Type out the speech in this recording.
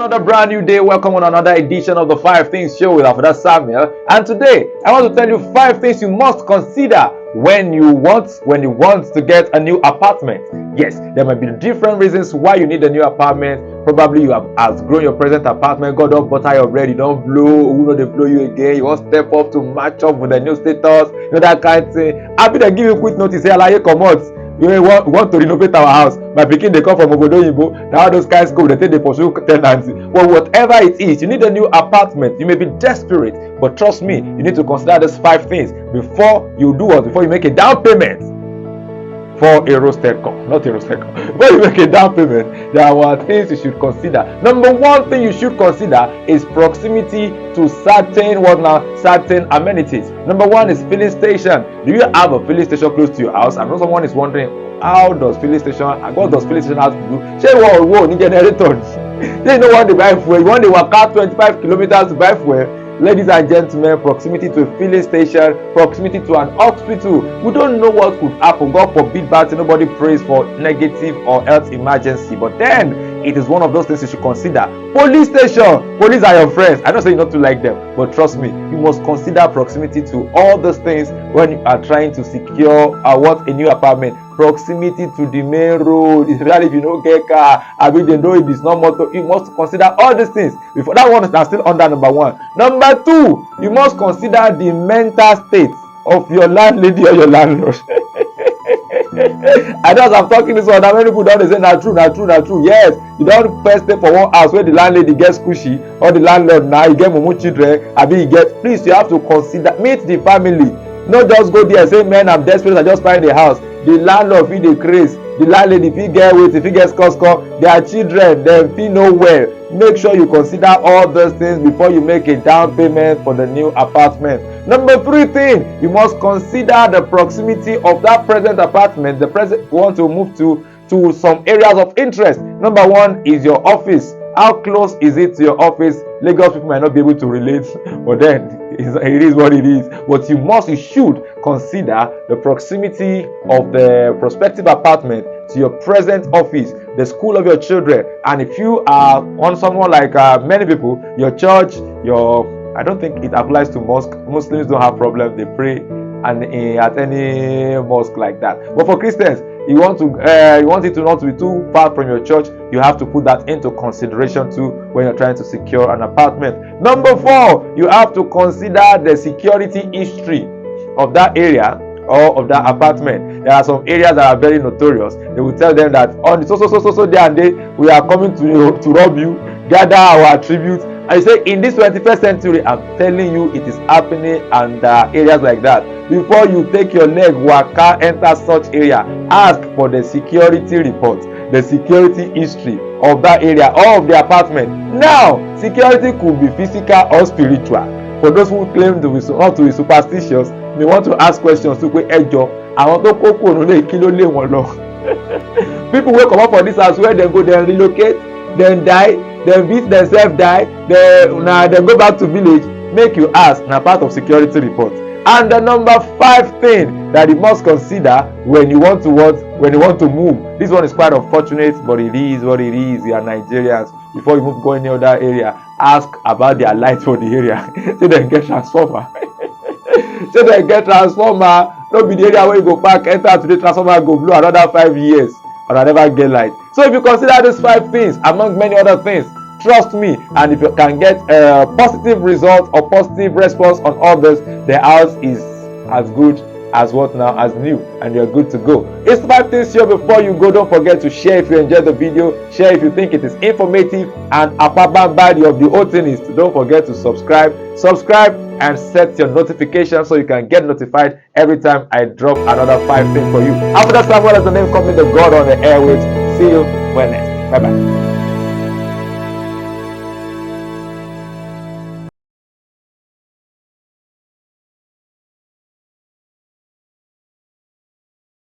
another brand new day. Welcome on another edition of the 5 Things Show with After Samuel. And today, I want to tell you 5 things you must consider when you want to get a new apartment. Yes, there might be different reasons why you need a new apartment. Probably you have outgrown your present apartment, got up butter your bread, you don't blow, who know they blow you again. You want to step up to match up with the new status, that kind of thing. Happy to give you quick notice, say, Alaye comot. We want to renovate our house. My pikin they come from Obodo Oyinbo. Now those guys go, they take the pursue tenancy. Well, whatever it is, you need a new apartment. You may be desperate, but trust me, you need to consider these 5 things before you do what? Before you make a down payment for a roasted corn, not a roasted corn. Before you make a down payment, there are things you should consider. Number 1 thing you should consider is proximity to certain amenities. Number 1 is filling station. Do you have a filling station close to your house? I know someone is wondering, what does filling station have to do? Say whoa, need generators. They don't want to buy fuel. You want to work out 25 kilometers to buy fuel. Ladies and gentlemen, proximity to a filling station, proximity to an hospital. We don't know what could happen. God forbid bad thing. Nobody prays for negative or health emergency. But then, it is one of those things you should consider. Police station. Police are your friends. I don't say not to like them. But trust me, you must consider proximity to all those things when you are trying to secure a new apartment. Proximity to the main road, especially if you don't get car, I mean they know it is not motor. You must consider all these things before. That one is still under number 1. Number 2, you must consider the mental state of your landlady or your landlord. And as I'm talking this one, now many people don't say na true. Yes, you don't first stay for one house where the landlady gets cushy or the landlord now you get mumu children. I mean you get. Please, you have to consider meet the family. Not just go there and say, man, I'm desperate, I just find a house. The landlord fit dey craze, the landlady fit get weight, fit get score, their children dem fit know well. Make sure you consider all those things before you make a down payment for the new apartment. Number 3 thing, you must consider the proximity of that present apartment, the present you want to move to some areas of interest. Number 1 is your office. How close is it to your office? Lagos people might not be able to relate, but then it is what it is. But you should consider the proximity of the prospective apartment to your present office, the school of your children. And if you are on someone like many people, your church, I don't think it applies to mosque. Muslims don't have problems, they pray and at any mosque like that. But for Christians, you want it to not be too far from your church. You have to put that into consideration too when you're trying to secure an apartment. Number 4, you have to consider the security history of that area or of that apartment. There are some areas that are very notorious. They will tell them that on the so day and day we are coming to rob you, gather our attributes. I say in this 21st century, I'm telling you, it is happening and areas like that. Before you take your leg, waka enter such area, ask for the security report, the security history of that area or of the apartment. Now, security could be physical or spiritual. For those who claim to be not to be superstitious, they want to ask questions to pé ẹjọ́ àwọn tó kó kúrò nílé kí ló lé wọn lọ. People wey comot for this house where dem go dem relocate, dem die, dem beat themselves die, dem go back to village. Make you ask, na part of security report. And the number 5 thing that you must consider when you want to move. This one is quite unfortunate, but it is what it is. You are Nigerians. Before you go any other area, ask about their lights for the area. Say dem get transformer. Say dem get transformer. No be the area where you go park, enter today, transformer go blow another 5 years, but I never get light. So if you consider these 5 things among many other things, trust me, and if you can get a positive result or positive response on all this, the house is as good as as new, and you're good to go. It's 5 things here. Before you go, don't forget to share if you enjoyed the video, share if you think it is informative, and body of the whole thing is to don't forget to subscribe and set your notifications so you can get notified every time I drop another 5 things for you. After that, Samuel is the name coming, the God on the airwaves. See you when next. Bye bye.